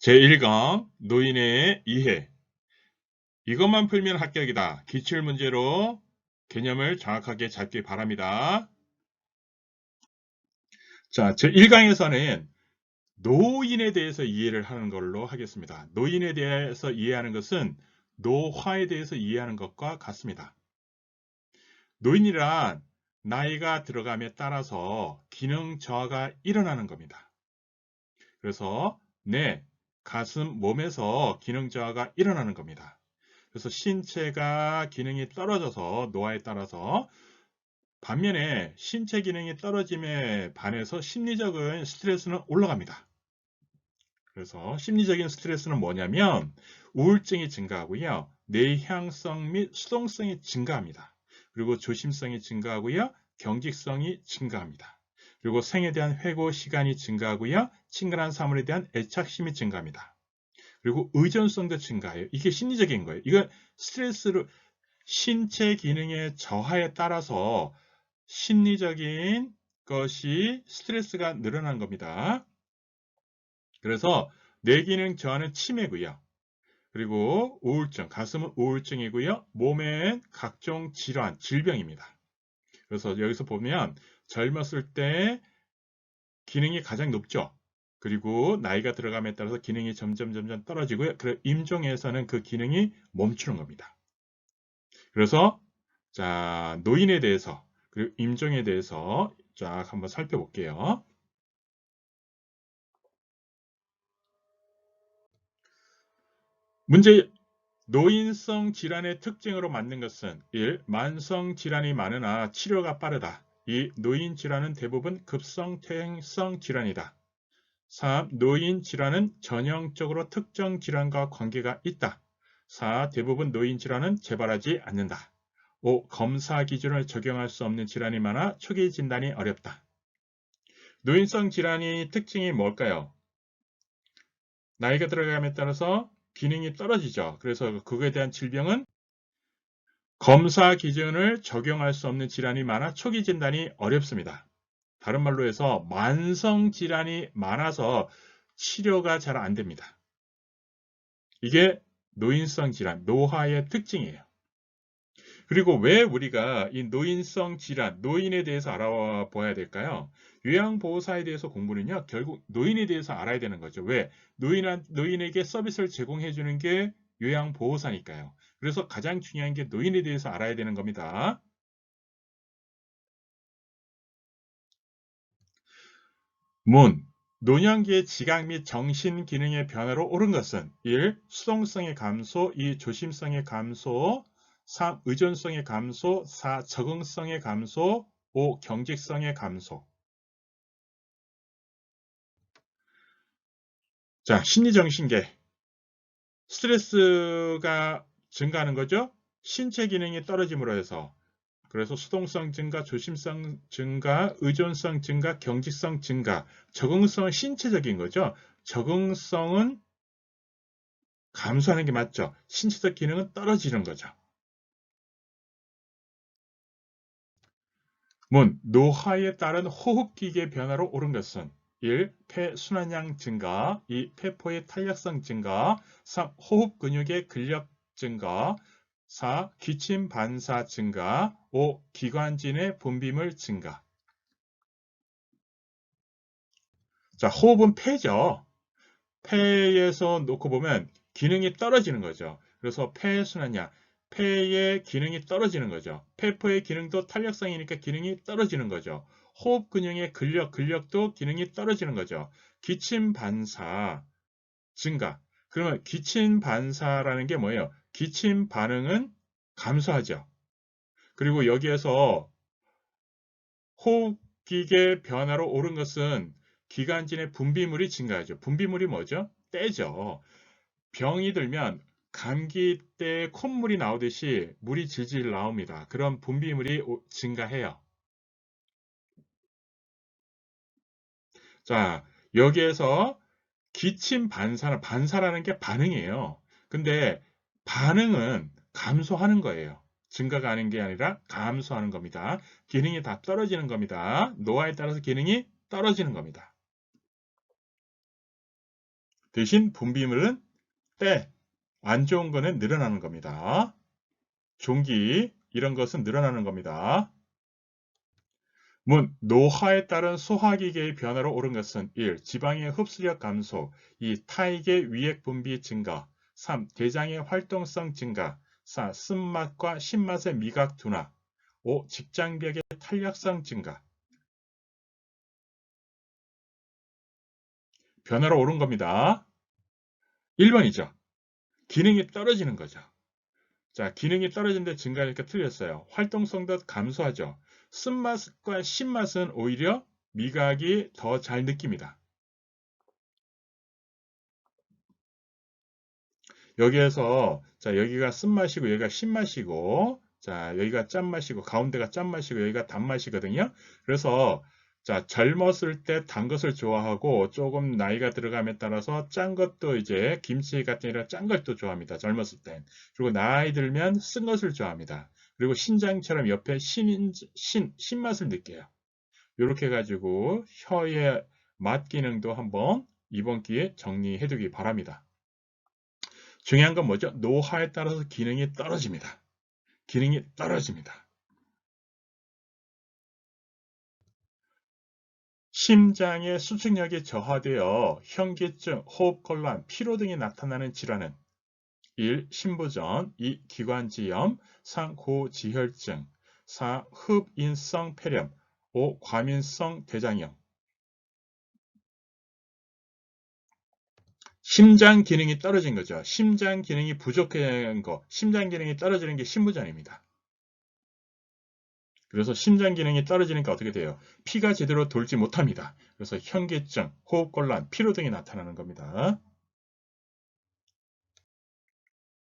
제1강 노인의 이해. 이것만 풀면 합격이다. 기출문제로 개념을 정확하게 잡기 바랍니다. 자, 제1강에서는 노인에 대해서 이해를 하는 걸로 하겠습니다. 노인에 대해서 이해하는 것은 노화에 대해서 이해하는 것과 같습니다. 노인이란 나이가 들어감에 따라서 기능 저하가 일어나는 겁니다. 그래서 뇌, 가슴, 몸에서 기능 저하가 일어나는 겁니다. 그래서 신체가 기능이 떨어져서 노화에 따라서, 반면에 신체 기능이 떨어짐에 반해서 심리적인 스트레스는 올라갑니다. 그래서 심리적인 스트레스는 뭐냐면 우울증이 증가하고요, 내향성 및 수동성이 증가합니다. 그리고 조심성이 증가하고요, 경직성이 증가합니다. 그리고 생에 대한 회고 시간이 증가하고요, 친근한 사물에 대한 애착심이 증가합니다. 그리고 의존성도 증가해요. 이게 심리적인 거예요. 이건 스트레스를, 신체 기능의 저하에 따라서 심리적인 것이 스트레스가 늘어난 겁니다. 그래서 뇌기능 저하는 치매고요. 그리고 우울증, 가슴은 우울증이고요. 몸엔 각종 질환, 질병입니다. 그래서 여기서 보면 젊었을 때 기능이 가장 높죠. 그리고 나이가 들어감에 따라서 기능이 점점 떨어지고요. 그리고 임종에서는 그 기능이 멈추는 겁니다. 그래서 자, 노인에 대해서 그리고 임종에 대해서 쫙 한번 살펴볼게요. 문제. 노인성 질환의 특징으로 맞는 것은 1. 만성 질환이 많으나 치료가 빠르다. 2. 노인 질환은 대부분 급성 퇴행성 질환이다. 3. 노인 질환은 전형적으로 특정 질환과 관계가 있다. 4. 대부분 노인 질환은 재발하지 않는다. 5. 검사 기준을 적용할 수 없는 질환이 많아 초기 진단이 어렵다. 노인성 질환의 특징이 뭘까요? 나이가 들어감에 따라서 기능이 떨어지죠. 그래서 그거에 대한 질병은 검사 기준을 적용할 수 없는 질환이 많아 초기 진단이 어렵습니다. 다른 말로 해서 만성 질환이 많아서 치료가 잘 안 됩니다. 이게 노인성 질환, 노화의 특징이에요. 그리고 왜 우리가 이 노인성 질환, 노인에 대해서 알아봐야 될까요? 요양보호사에 대해서 공부는요, 결국 노인에 대해서 알아야 되는 거죠. 왜? 노인에게 서비스를 제공해 주는 게 요양보호사니까요. 그래서 가장 중요한 게 노인에 대해서 알아야 되는 겁니다. 문. 노년기의 지각 및 정신 기능의 변화로 옳은 것은 1. 수동성의 감소, 2. 조심성의 감소, 3. 의존성의 감소, 4. 적응성의 감소, 5. 경직성의 감소. 자, 심리정신계. 스트레스가 증가하는 거죠. 신체 기능이 떨어짐으로 해서. 그래서 수동성 증가, 조심성 증가, 의존성 증가, 경직성 증가. 적응성은 신체적인 거죠. 적응성은 감소하는 게 맞죠. 신체적 기능은 떨어지는 거죠. 노화에 따른 호흡기계 변화로 옳은 것은 1. 폐 순환량 증가, 2. 폐포의 탄력성 증가, 3. 호흡 근육의 근력 증가, 4. 기침 반사 증가, 5. 기관진의 분비물 증가. 자, 호흡은 폐죠. 폐에서 놓고 보면 기능이 떨어지는 거죠. 그래서 폐순환량, 폐의 기능이 떨어지는 거죠. 폐포의 기능도 탄력성이니까 기능이 떨어지는 거죠. 호흡 근육의 근력도 기능이 떨어지는 거죠. 기침 반사 증가. 그러면 기침 반사라는 게 뭐예요? 기침 반응은 감소하죠. 그리고 여기에서 호흡기계 변화로 옳은 것은 기관진의 분비물이 증가하죠. 분비물이 뭐죠? 때죠. 병이 들면 감기 때 콧물이 나오듯이 물이 질질 나옵니다. 그런 분비물이 증가해요. 자, 여기에서 기침 반사라는 게 반응이에요. 근데 반응은 감소하는 거예요. 증가가 하는 게 아니라 감소하는 겁니다. 기능이 다 떨어지는 겁니다. 노화에 따라서 기능이 떨어지는 겁니다. 대신 분비물은 안 좋은 거는 늘어나는 겁니다. 종기 이런 것은 늘어나는 겁니다. 노화에 따른 소화기계의 변화로 오른 것은 1. 지방의 흡수력 감소 2. 타액의 위액 분비 증가 3. 대장의 활동성 증가 4. 쓴맛과 신맛의 미각 둔화 5. 직장벽의 탄력성 증가 변화로 오른 겁니다. 1번이죠. 기능이 떨어지는 거죠. 자, 기능이 떨어지는데 증가하니까 틀렸어요. 활동성도 감소하죠. 쓴맛과 신맛은 오히려 미각이 더 잘 느낍니다. 여기에서 자, 여기가 쓴맛이고 여기가 신맛이고 자, 여기가 짠맛이고 가운데가 짠맛이고 여기가 단맛이거든요. 그래서 자, 젊었을 때 단 것을 좋아하고 조금 나이가 들어감에 따라서 짠 것도 이제 김치 같은 이런 짠 것도 좋아합니다. 젊었을 땐. 그리고 나이 들면 쓴 것을 좋아합니다. 그리고 신장처럼 옆에 신맛을 느껴요. 이렇게 해가지고 혀의 맛 기능도 한번 이번 기회에 정리해 두기 바랍니다. 중요한 건 뭐죠? 노화에 따라서 기능이 떨어집니다. 기능이 떨어집니다. 심장의 수축력이 저하되어 현기증, 호흡곤란, 피로 등이 나타나는 질환은 1. 신부전 2. 기관지염 3. 고지혈증 4. 흡인성 폐렴 5. 과민성 대장염 심장 기능이 떨어진 거죠. 심장 기능이 부족한 거, 심장 기능이 떨어지는 게 신부전입니다. 그래서 심장 기능이 떨어지니까 어떻게 돼요? 피가 제대로 돌지 못합니다. 그래서 현기증, 호흡곤란, 피로 등이 나타나는 겁니다.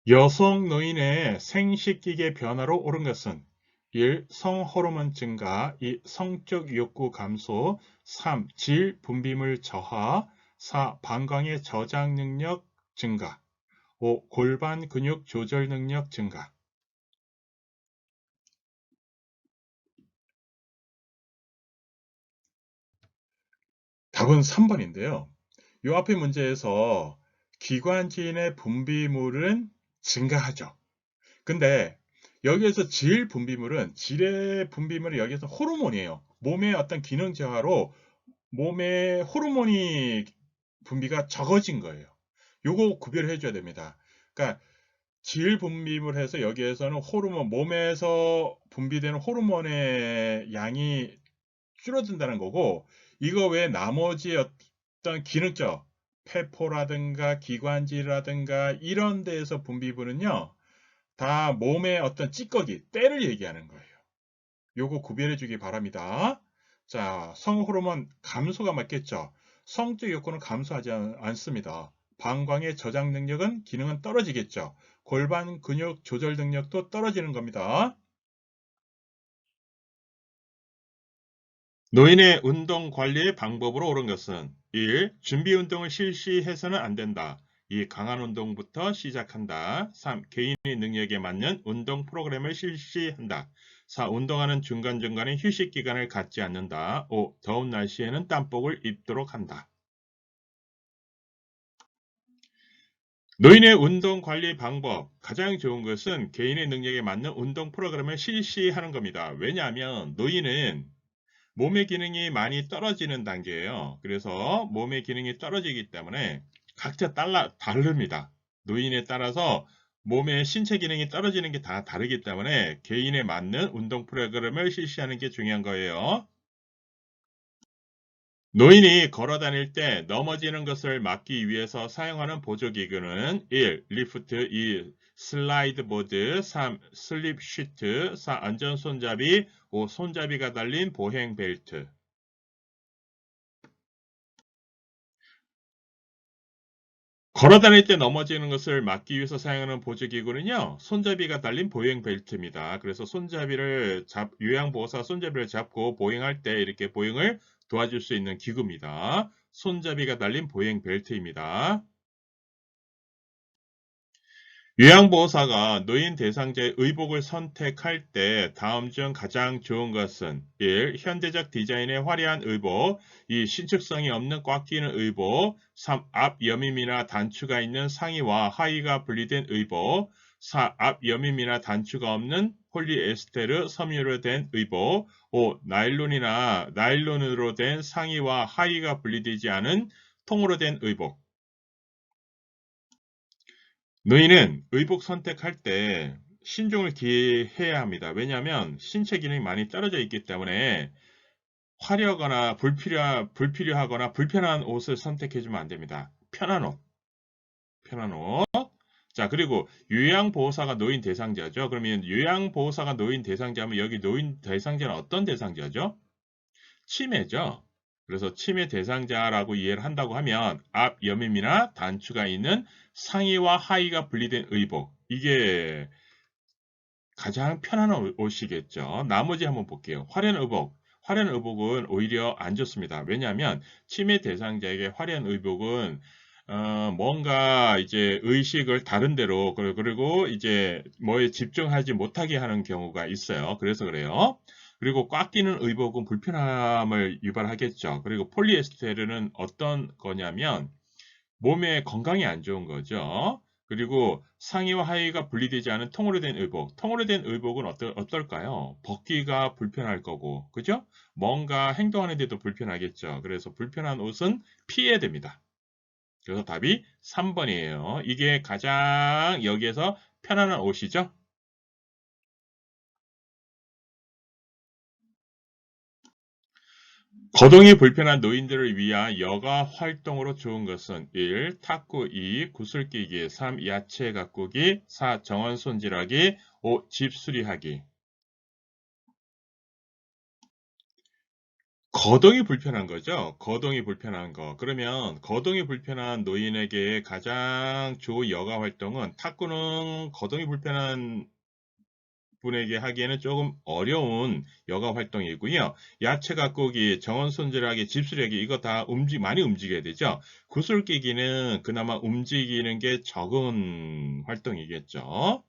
여성 노인의 생식기계 변화로 오른 것은 1. 성호르몬 증가 2. 성적 욕구 감소 3. 질 분비물 저하 4. 방광의 저장 능력 증가 5. 골반 근육 조절 능력 증가 답은 3번인데요. 이 앞에 문제에서 기관지인의 분비물은 증가하죠. 근데 여기에서 질 분비물은 질의 분비물이 여기서 호르몬이에요. 몸의 어떤 기능 저하로 몸의 호르몬이 분비가 적어진 거예요. 요거 구별해 줘야 됩니다. 그러니까 질 분비물 해서 여기에서는 호르몬 몸에서 분비되는 호르몬의 양이 줄어든다는 거고 이거 외에 나머지 어떤 기능적 폐포라든가 기관지라든가 이런 데에서 분비물은요 다 몸의 어떤 찌꺼기 때를 얘기하는 거예요. 요거 구별해 주기 바랍니다. 자, 성호르몬 감소가 맞겠죠. 성적 욕구는 감소하지 않습니다. 방광의 저장 능력은 기능은 떨어지겠죠. 골반 근육 조절 능력도 떨어지는 겁니다. 노인의 운동 관리의 방법으로 옳은 것은 1. 준비 운동을 실시해서는 안 된다. 2. 강한 운동부터 시작한다. 3. 개인의 능력에 맞는 운동 프로그램을 실시한다. 4. 운동하는 중간중간에 휴식 기간을 갖지 않는다. 5. 더운 날씨에는 땀복을 입도록 한다. 노인의 운동 관리 방법 가장 좋은 것은 개인의 능력에 맞는 운동 프로그램을 실시하는 겁니다. 왜냐하면 노인은 몸의 기능이 많이 떨어지는 단계예요. 그래서 몸의 기능이 떨어지기 때문에 각자 다릅니다. 노인에 따라서 몸의 신체 기능이 떨어지는 게 다 다르기 때문에 개인에 맞는 운동 프로그램을 실시하는 게 중요한 거예요. 노인이 걸어 다닐 때 넘어지는 것을 막기 위해서 사용하는 보조기구는 1. 리프트 2. 슬라이드 보드 3. 슬립 시트 4. 안전 손잡이 5. 손잡이가 달린 보행 벨트 걸어 다닐 때 넘어지는 것을 막기 위해서 사용하는 보조기구는요. 손잡이가 달린 보행 벨트입니다. 그래서 요양보호사 손잡이를 잡고 보행할 때 이렇게 보행을 도와줄 수 있는 기구입니다. 손잡이가 달린 보행 벨트입니다. 요양보호사가 노인 대상자의 의복을 선택할 때 다음 중 가장 좋은 것은 1. 현대적 디자인의 화려한 의복 2. 신축성이 없는 꽉 끼는 의복 3. 앞 여밈이나 단추가 있는 상의와 하의가 분리된 의복 4. 앞 여밈이나 단추가 없는 폴리에스테르 섬유로 된 의복 5. 나일론으로 된 상의와 하의가 분리되지 않은 통으로 된 의복. 노인은 의복 선택할 때 신중을 기해야 합니다. 왜냐하면 신체 기능이 많이 떨어져 있기 때문에 화려하거나 불필요하거나 불편한 옷을 선택해 주면 안 됩니다. 편한 옷. 편한 옷. 자, 그리고 요양보호사가 노인 대상자죠. 그러면 요양보호사가 노인 대상자면 여기 노인 대상자는 어떤 대상자죠? 치매죠. 그래서 치매 대상자라고 이해를 한다고 하면 앞 여밈이나 단추가 있는 상의와 하의가 분리된 의복. 이게 가장 편안한 옷이겠죠. 나머지 한번 볼게요. 화려한 의복. 화려한 의복은 오히려 안 좋습니다. 왜냐하면 치매 대상자에게 화려한 의복은 뭔가 이제 의식을 다른 데로 그리고 이제 뭐에 집중하지 못하게 하는 경우가 있어요. 그래서 그래요. 그리고 꽉 끼는 의복은 불편함을 유발하겠죠. 그리고 폴리에스테르는 어떤 거냐면 몸에 건강에 안 좋은 거죠. 그리고 상의와 하의가 분리되지 않은 통으로 된 의복. 통으로 된 의복은 어떨까요? 벗기가 불편할 거고, 그죠? 뭔가 행동하는 데도 불편하겠죠. 그래서 불편한 옷은 피해야 됩니다. 그래서 답이 3번이에요. 이게 가장 여기에서 편안한 옷이죠. 거동이 불편한 노인들을 위한 여가 활동으로 좋은 것은 1. 탁구 2. 구슬끼기 3. 야채 가꾸기 4. 정원 손질하기 5. 집 수리하기 거동이 불편한 거죠. 거동이 불편한 거. 그러면 거동이 불편한 노인에게 가장 좋은 여가 활동은 탁구는 거동이 불편한 분에게 하기에는 조금 어려운 여가 활동이고요. 야채 가꾸기, 정원 손질하기, 집수리하기 이거 다 많이 움직여야 되죠. 구슬 끼기는 그나마 움직이는 게 적은 활동이겠죠.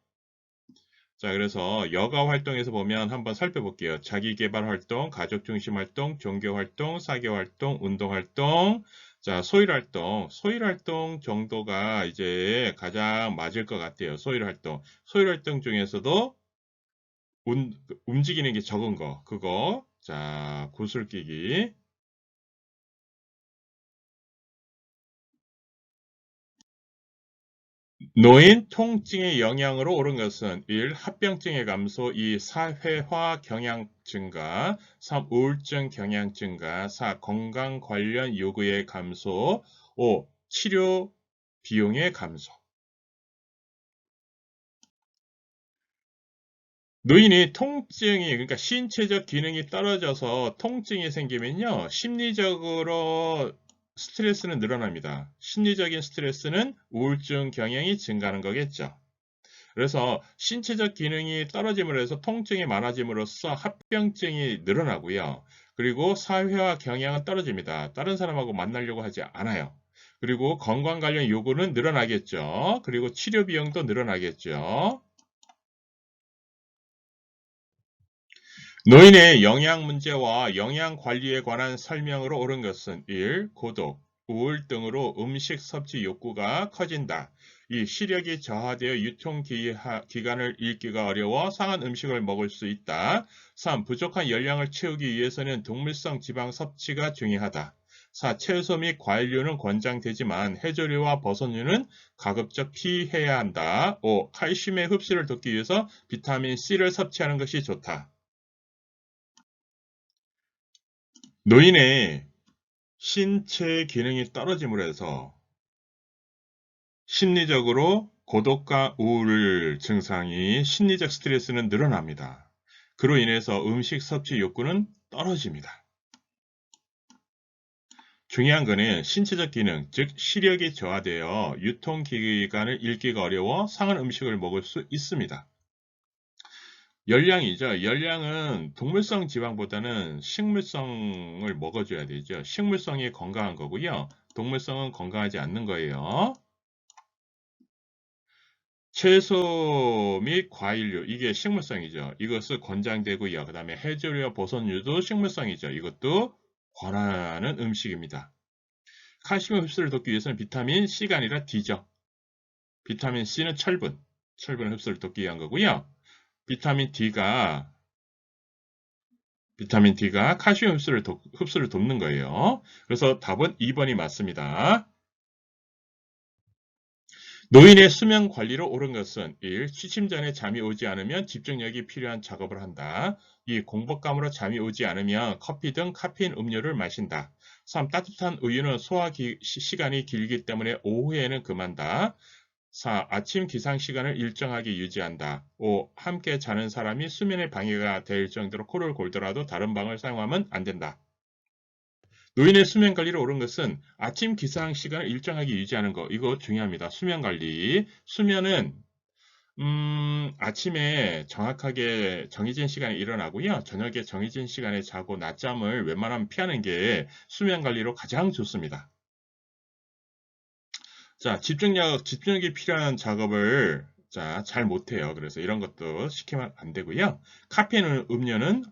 자, 그래서 여가 활동에서 보면 한번 살펴볼게요. 자기계발 활동, 가족 중심 활동, 종교 활동, 사교 활동, 운동 활동. 자, 소일 활동. 소일 활동 정도가 이제 가장 맞을 것 같아요. 소일 활동. 소일 활동 중에서도 움직이는 게 적은 거, 그거. 자, 구슬 끼기. 노인 통증의 영향으로 오른 것은 1. 합병증의 감소 2. 사회화 경향 증가 3. 우울증 경향 증가 4. 건강 관련 요구의 감소 5. 치료 비용의 감소 노인이 통증이 그러니까 신체적 기능이 떨어져서 통증이 생기면요. 심리적으로 스트레스는 늘어납니다. 심리적인 스트레스는 우울증 경향이 증가하는 거겠죠. 그래서 신체적 기능이 떨어짐으로 해서 통증이 많아짐으로써 합병증이 늘어나고요. 그리고 사회화 경향은 떨어집니다. 다른 사람하고 만나려고 하지 않아요. 그리고 건강 관련 요구는 늘어나겠죠. 그리고 치료 비용도 늘어나겠죠. 노인의 영양 문제와 영양 관리에 관한 설명으로 옳은 것은 1. 고독, 우울 등으로 음식 섭취 욕구가 커진다. 2. 시력이 저하되어 유통기간을 읽기가 어려워 상한 음식을 먹을 수 있다. 3. 부족한 열량을 채우기 위해서는 동물성 지방 섭취가 중요하다. 4. 채소 및 과일류는 권장되지만 해조류와 버섯류는 가급적 피해야 한다. 5. 칼슘의 흡수를 돕기 위해서 비타민 C를 섭취하는 것이 좋다. 노인의 신체 기능이 떨어짐으로 해서 심리적으로 고독과 우울 증상이 심리적 스트레스는 늘어납니다. 그로 인해서 음식 섭취 욕구는 떨어집니다. 중요한 거는 신체적 기능, 즉 시력이 저하되어 유통기간을 읽기가 어려워 상한 음식을 먹을 수 있습니다. 열량이죠. 열량은 동물성 지방보다는 식물성을 먹어줘야 되죠. 식물성이 건강한 거고요. 동물성은 건강하지 않는 거예요. 채소 및 과일류, 이게 식물성이죠. 이것을 권장되고요. 그 다음에 해조류와 버섯류도 식물성이죠. 이것도 권하는 음식입니다. 칼슘 흡수를 돕기 위해서는 비타민 C가 아니라 D죠. 비타민 C는 철분 흡수를 돕기 위한 거고요. 비타민 D가 칼슘 흡수를 돕는 거예요. 그래서 답은 2번이 맞습니다. 노인의 수면 관리로 옳은 것은 1. 취침 전에 잠이 오지 않으면 집중력이 필요한 작업을 한다. 2. 공복감으로 잠이 오지 않으면 커피 등 카페인 음료를 마신다. 3. 따뜻한 우유는 소화 시간이 길기 때문에 오후에는 금한다. 4. 아침 기상 시간을 일정하게 유지한다. 5. 함께 자는 사람이 수면에 방해가 될 정도로 코를 골더라도 다른 방을 사용하면 안 된다. 노인의 수면 관리로 옳은 것은 아침 기상 시간을 일정하게 유지하는 거. 이거 중요합니다. 수면 관리. 수면은 아침에 정확하게 정해진 시간에 일어나고요. 저녁에 정해진 시간에 자고 낮잠을 웬만하면 피하는 게 수면 관리로 가장 좋습니다. 자, 집중력이 필요한 작업을 잘 못해요. 그래서 이런 것도 시키면 안 되고요. 카페인 음료는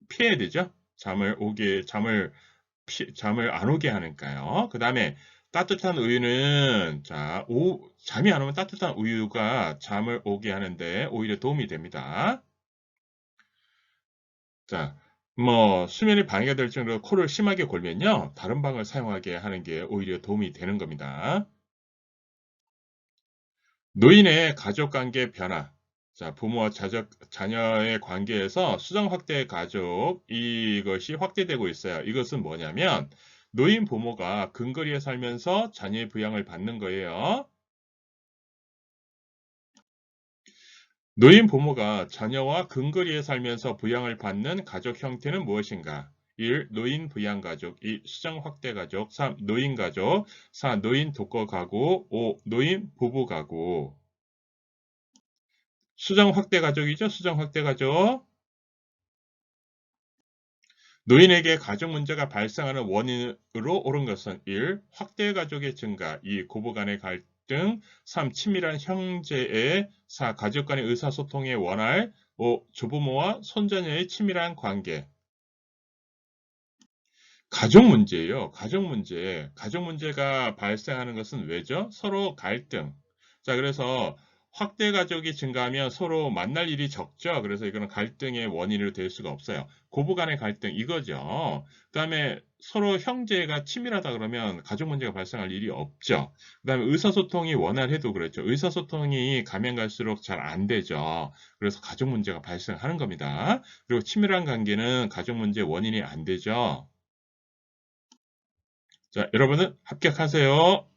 피해야 되죠. 잠을 안 오게 하니까요. 그 다음에 따뜻한 우유는 잠이 안 오면 따뜻한 우유가 잠을 오게 하는데 오히려 도움이 됩니다. 자, 수면이 방해가 될 정도로 코를 심하게 골면요. 다른 방을 사용하게 하는 게 오히려 도움이 되는 겁니다. 노인의 가족관계 변화. 자, 부모와 자녀의 관계에서 수정 확대 가족, 이것이 확대되고 있어요. 이것은 뭐냐면, 노인 부모가 근거리에 살면서 자녀의 부양을 받는 거예요. 노인 부모가 자녀와 근거리에 살면서 부양을 받는 가족 형태는 무엇인가? 1. 노인 부양가족, 2. 수정 확대가족, 3. 노인가족, 4. 노인 독거가구, 5. 노인 부부가구. 수정 확대가족이죠. 수정 확대가족. 노인에게 가족 문제가 발생하는 원인으로 옳은 것은 1. 확대가족의 증가, 2. 고부간의 갈등, 3. 친밀한 형제의, 4. 가족 간의 의사소통의 원활, 5. 조부모와 손자녀의 친밀한 관계. 가족 문제예요. 가족 문제. 가족 문제가 발생하는 것은 왜죠? 서로 갈등. 자, 그래서 확대 가족이 증가하면 서로 만날 일이 적죠. 그래서 이거는 갈등의 원인으로 될 수가 없어요. 고부 간의 갈등 이거죠. 그다음에 서로 형제가 친밀하다 그러면 가족 문제가 발생할 일이 없죠. 그다음에 의사소통이 원활해도 그렇죠. 의사소통이 가면 갈수록 잘 안 되죠. 그래서 가족 문제가 발생하는 겁니다. 그리고 친밀한 관계는 가족 문제 원인이 안 되죠. 자, 여러분은 합격하세요.